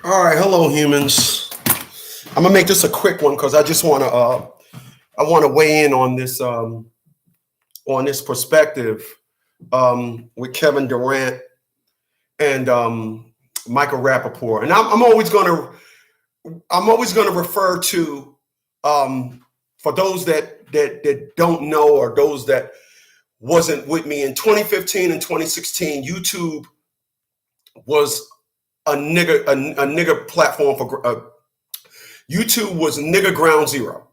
All right, hello humans. I'm gonna make this a quick one because I just want to I want to weigh in on this perspective with Kevin Durant and Micheal Rapaport, and I'm always gonna refer to for those that don't know, or those that wasn't with me in 2015 and 2016. YouTube was a nigger platform for YouTube was nigger ground zero,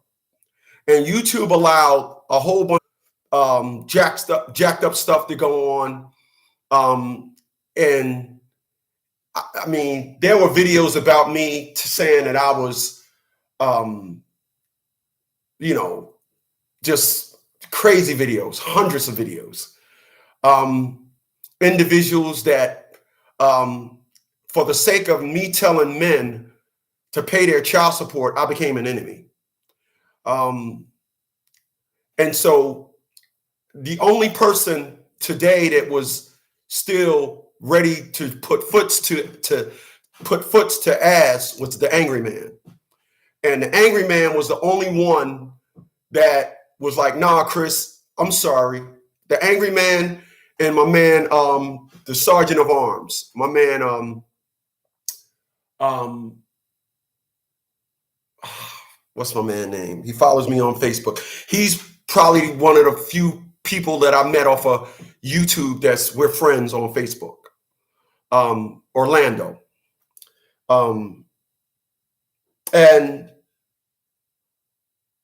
and YouTube allowed a whole bunch jacked up stuff to go on, and I mean there were videos about me saying that I was, you know, just crazy videos, hundreds of videos, individuals that, for the sake of me telling men to pay their child support, I became an enemy. And so the only person today that was still ready to put foots to ass was the angry man. And the angry man was the only one that was like, nah, Chris, I'm sorry. The angry man and my man, the sergeant of arms, my man, what's my man name? He follows me on Facebook. He's probably one of the few people that I met off of YouTube we're friends on Facebook. Orlando. And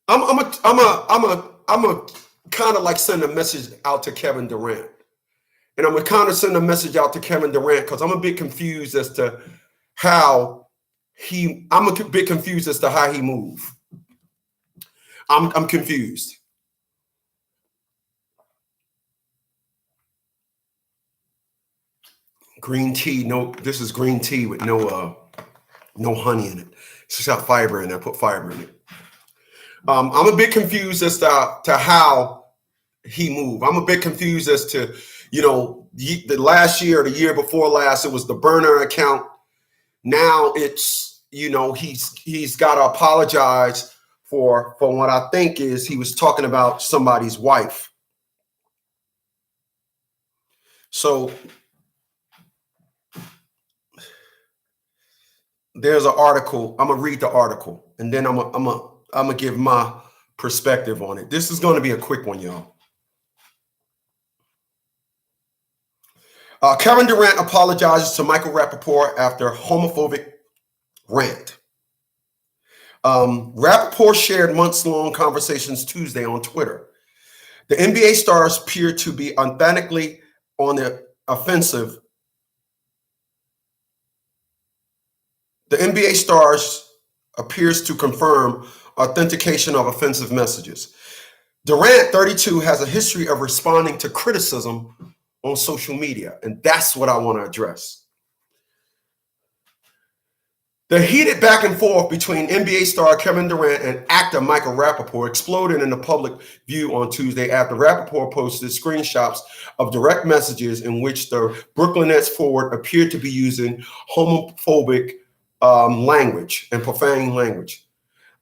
I'm a kind of like send a message out to Kevin Durant. And I'm gonna kind of send a message out to Kevin Durant because I'm a bit confused as to how he move. I'm confused. Green tea, no, this is green tea with no honey in it. It's just got fiber in it. I put fiber in it. I'm a bit confused as to how he moved. I'm a bit confused as to, the last year, the year before last, it was the burner account. Now it's, he's got to apologize for what I think is he was talking about somebody's wife. So there's an article. I'm gonna read the article, and then I'm gonna give my perspective on it. This is going to be a quick one, y'all. Kevin Durant apologizes to Micheal Rapaport after homophobic rant. Rapaport shared months-long conversations Tuesday on Twitter. The NBA stars appear to be authentically on the offensive. The NBA stars appears to confirm authentication of offensive messages. Durant, 32, has a history of responding to criticism on social media, and that's what I want to address. The heated back and forth between NBA star Kevin Durant and actor Micheal Rapaport exploded in the public view on Tuesday after Rapaport posted screenshots of direct messages in which the Brooklyn Nets forward appeared to be using homophobic language and profane language.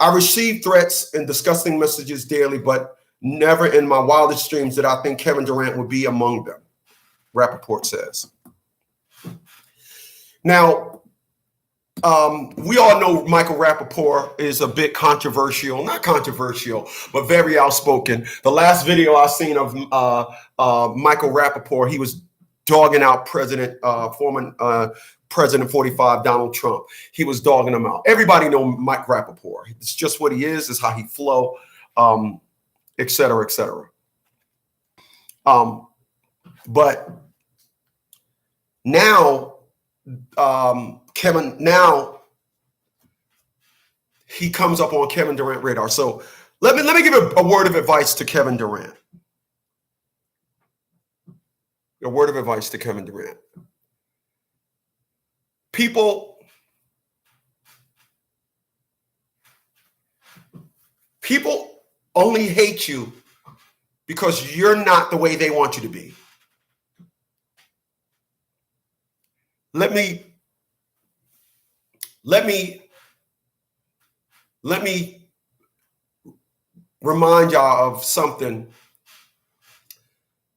I receive threats and disgusting messages daily, but never in my wildest dreams did I think Kevin Durant would be among them, Rapaport says. Now, we all know Micheal Rapaport is a bit controversial, not controversial, but very outspoken. The last video I seen of Micheal Rapaport, he was dogging out former President 45, Donald Trump. He was dogging him out. Everybody know Mike Rapaport. It's just what he is. It's how he flow, et cetera, et cetera. But now, Kevin, now he comes up on Kevin Durant radar. So let me give a word of advice to Kevin Durant. A word of advice to Kevin Durant. People only hate you because you're not the way they want you to be. Let me remind y'all of something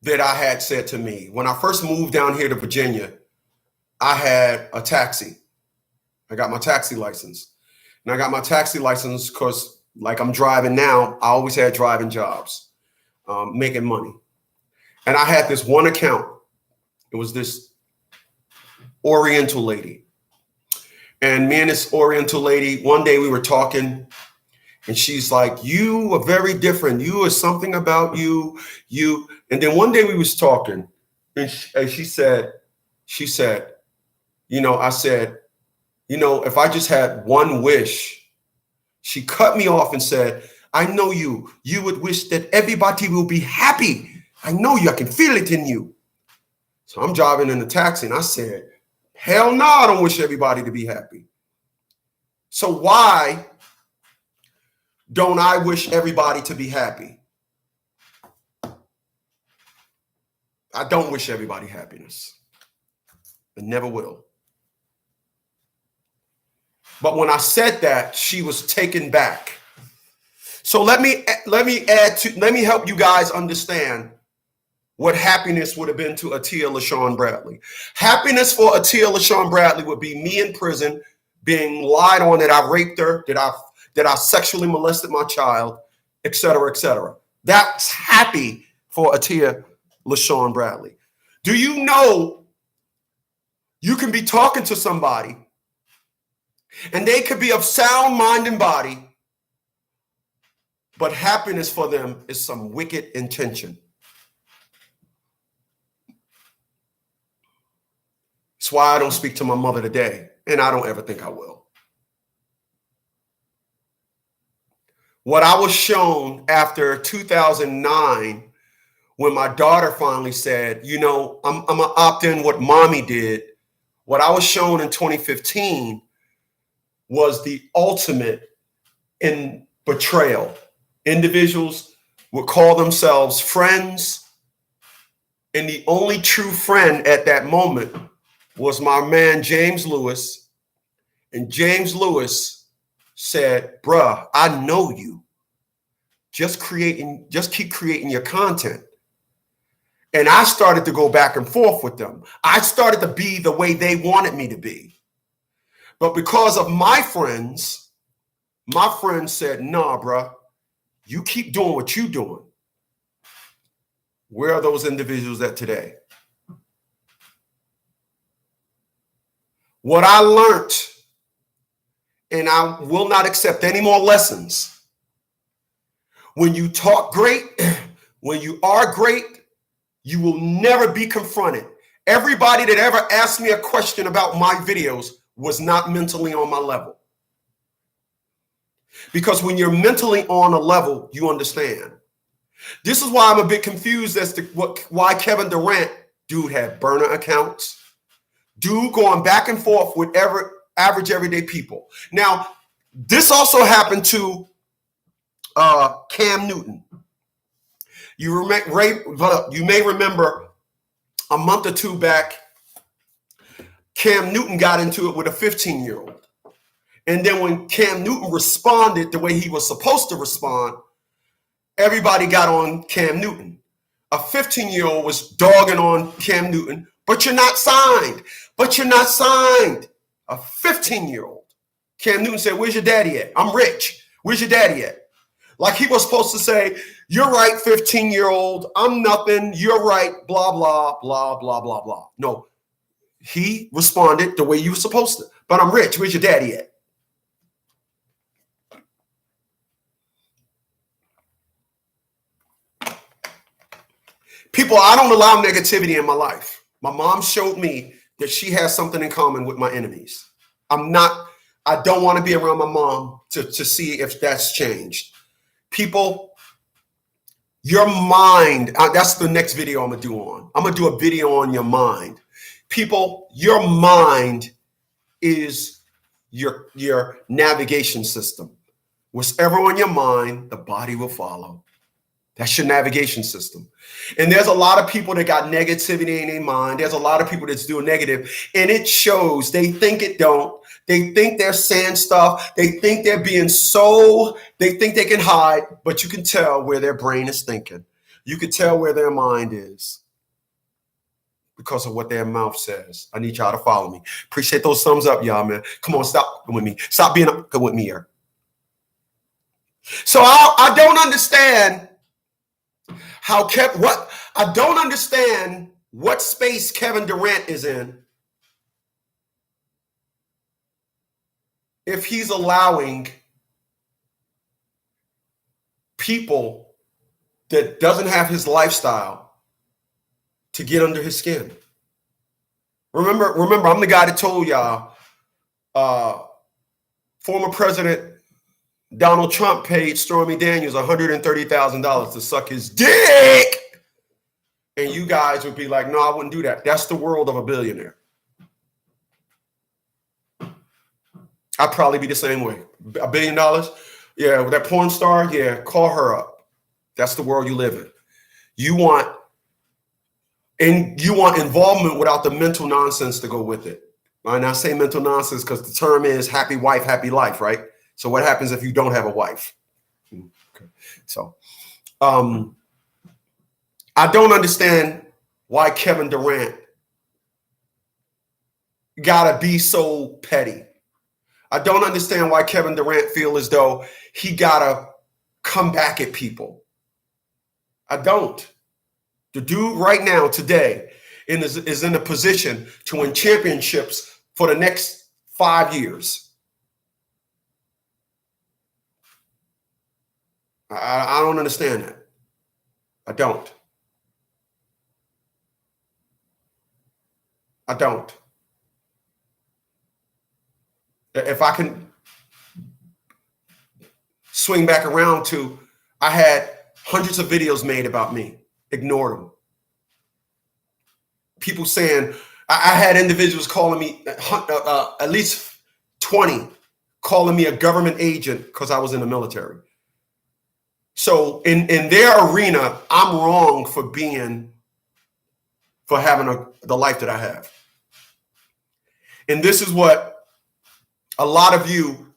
that I had said to me. When I first moved down here to Virginia, I had a taxi. I got my taxi license. And I got my taxi license because, like I'm driving now, I always had driving jobs, making money. And I had this one account. It was this Oriental lady. And me and this Oriental lady, one day we were talking, and she's like, you are very different. You are something about you. And then one day we was talking, and she said, I said, if I just had one wish. She cut me off and said, I know you would wish that everybody will be happy. I know you, I can feel it in you. So I'm driving in the taxi, and I said, hell no, I don't wish everybody to be happy. So why don't I wish everybody to be happy? I don't wish everybody happiness. I never will. But when I said that, she was taken back. So let me help you guys understand what happiness would have been to Atia LaShawn Bradley. Happiness for Atia LaShawn Bradley would be me in prison, being lied on that I raped her, that I sexually molested my child, et cetera, et cetera. That's happy for Atia LaShawn Bradley. Do you know you can be talking to somebody and they could be of sound mind and body, but happiness for them is some wicked intention. That's why I don't speak to my mother today, and I don't ever think I will. What I was shown after 2009, when my daughter finally said, I'm going to opt in what mommy did, what I was shown in 2015 was the ultimate in betrayal. Individuals would call themselves friends, and the only true friend at that moment was my man, James Lewis. And James Lewis said, bruh, I know you. Just keep creating your content. And I started to go back and forth with them. I started to be the way they wanted me to be. But because of my friends said, nah, bruh, you keep doing what you're doing. Where are those individuals at today? What I learned, and I will not accept any more lessons. When you talk great, when you are great, you will never be confronted. Everybody that ever asked me a question about my videos was not mentally on my level. Because when you're mentally on a level, you understand. This is why I'm a bit confused as to why Kevin Durant, dude, had burner accounts. Dude going back and forth with average everyday people. Now, this also happened to Cam Newton. You may remember a month or two back, Cam Newton got into it with a 15-year-old. And then when Cam Newton responded the way he was supposed to respond, everybody got on Cam Newton. A 15-year-old was dogging on Cam Newton, but you're not signed. But you're not signed. A 15-year-old. Cam Newton said, where's your daddy at? I'm rich. Where's your daddy at? Like he was supposed to say, you're right, 15-year-old. I'm nothing. You're right. Blah, blah, blah, blah, blah, blah. No, he responded the way you were supposed to. But I'm rich. Where's your daddy at? People, I don't allow negativity in my life. My mom showed me that she has something in common with my enemies. I don't want to be around my mom to see if that's changed. People, your mind, that's the next video I'm going to do on. I'm going to do a video on your mind. People, your mind is your navigation system. Whatever on your mind, the body will follow. That's your navigation system. And there's a lot of people that got negativity in their mind. There's a lot of people that's doing negative, and it shows. They think it don't. They think they're saying stuff. They think they're being they think they can hide, but you can tell where their brain is thinking. You can tell where their mind is because of what their mouth says. I need y'all to follow me. Appreciate those thumbs up, y'all, man. Come on, stop with me. Stop being good with me here. So I don't understand I don't understand what space Kevin Durant is in if he's allowing people that doesn't have his lifestyle to get under his skin. Remember, I'm the guy that told y'all former President Donald Trump paid Stormy Daniels $130,000 to suck his dick. And you guys would be like, no, I wouldn't do that. That's the world of a billionaire. I'd probably be the same way. $1 billion? Yeah, with that porn star? Yeah, call her up. That's the world you live in. You want involvement without the mental nonsense to go with it. And I say mental nonsense because the term is happy wife, happy life, right? So what happens if you don't have a wife? Okay. So I don't understand why Kevin Durant gotta be so petty. I don't understand why Kevin Durant feel as though he gotta come back at people. I don't. The dude right now, today, is in a position to win championships for the next 5 years. I don't understand that. I don't. I don't. If I can swing back around to, I had hundreds of videos made about me, ignored them. People saying, I had individuals calling me, at least 20, calling me a government agent because I was in the military. So in their arena, I'm wrong for having the life that I have. And this is what a lot of you,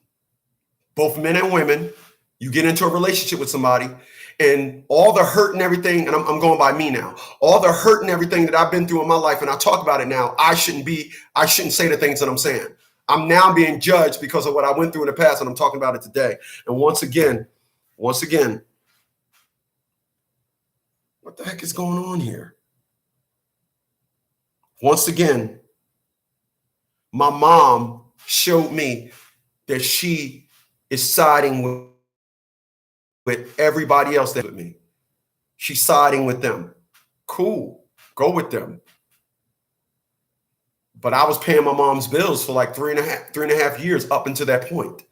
both men and women, you get into a relationship with somebody, and all the hurt and everything, and I'm going by me now, all the hurt and everything that I've been through in my life, and I talk about it now, I shouldn't say the things that I'm saying. I'm now being judged because of what I went through in the past, and I'm talking about it today. And once again, what the heck is going on here? Once again, my mom showed me that she is siding with everybody else that with me. She's siding with them. Cool, go with them. But I was paying my mom's bills for like three and a half years up until that point.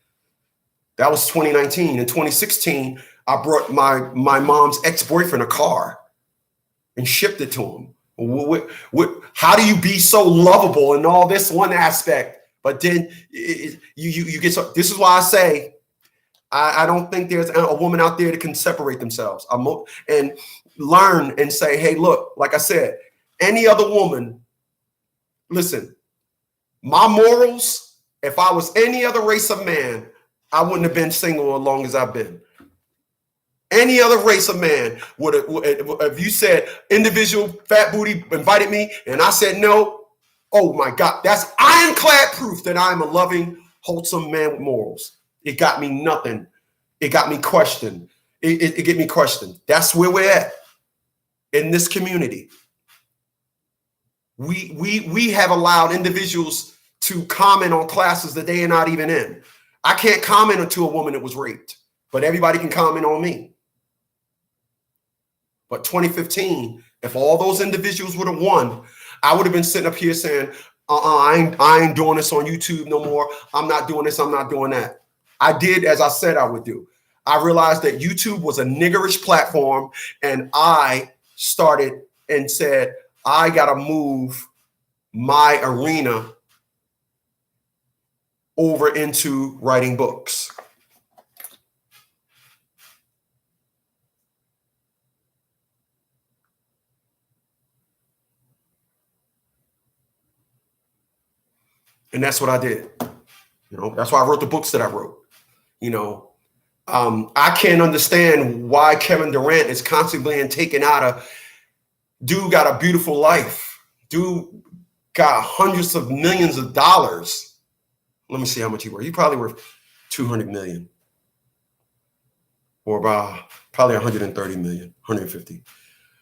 That was 2019. In 2016, I brought my mom's ex-boyfriend a car and shipped it to him. How do you be so lovable in all this one aspect, but then you get so? This is why I say I don't think there's a woman out there that can separate themselves and learn and say, hey, look, like I said, any other woman, listen, my morals, if I was any other race of man, I wouldn't have been single as long as I've been. Any other race of man would have, if you said individual fat booty invited me and I said no, oh my God, that's ironclad proof that I'm a loving, wholesome man with morals. It got me nothing. It got me questioned. It get me questioned. That's where we're at in this community. We have allowed individuals to comment on classes that they are not even in. I can't comment unto a woman that was raped, but everybody can comment on me. But 2015, if all those individuals would have won, I would have been sitting up here saying, I ain't doing this on YouTube no more. I'm not doing this. I'm not doing that. I did as I said I would do. I realized that YouTube was a niggerish platform, and I started and said, I got to move my arena over into writing books. And that's what I did. That's why I wrote the books that I wrote. I can't understand why Kevin Durant is constantly being taken out of. Dude got a beautiful life. Dude got hundreds of millions of dollars. Let me see how much he worth. He probably worth 200 million. Or about probably 130 million, 150.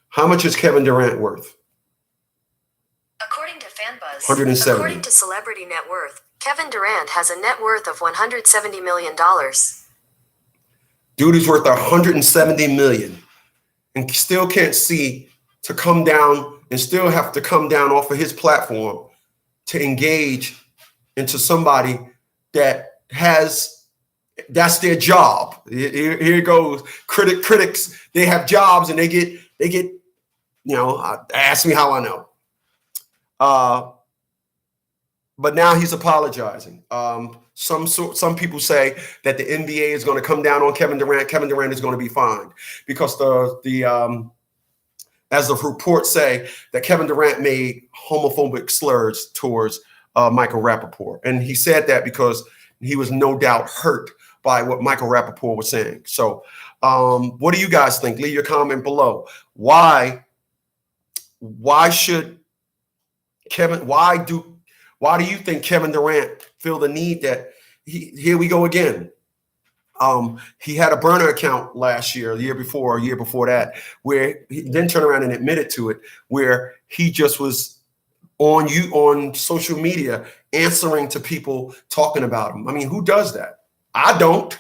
How much is Kevin Durant worth? According to FanBuzz, 170. According to Celebrity Net Worth, Kevin Durant has a net worth of $170 million. Dude is worth 170 million and still can't see to come down and still have to come down off of his platform to engage into somebody that's their job. Here it goes. Critics, they have jobs and they get, ask me how I know. But now he's apologizing. Some people say that the NBA is going to come down on Kevin Durant. Kevin Durant is going to be fined because as the reports say, that Kevin Durant made homophobic slurs towards Micheal Rapaport. And he said that because he was no doubt hurt by what Micheal Rapaport was saying. So what do you guys think? Leave your comment below. Why do you think Kevin Durant feel the need that here we go again? He had a burner account last year, the year before, a year before that, where he then turned around and admitted to it, where he just was on social media answering to people talking about him. I mean, who does that? I don't,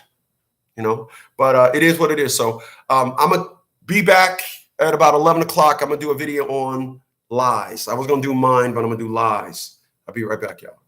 but it is what it is. So I'm going to be back at about 11 o'clock. I'm going to do a video on lies. I was going to do mine, but I'm going to do lies. I'll be right back, y'all.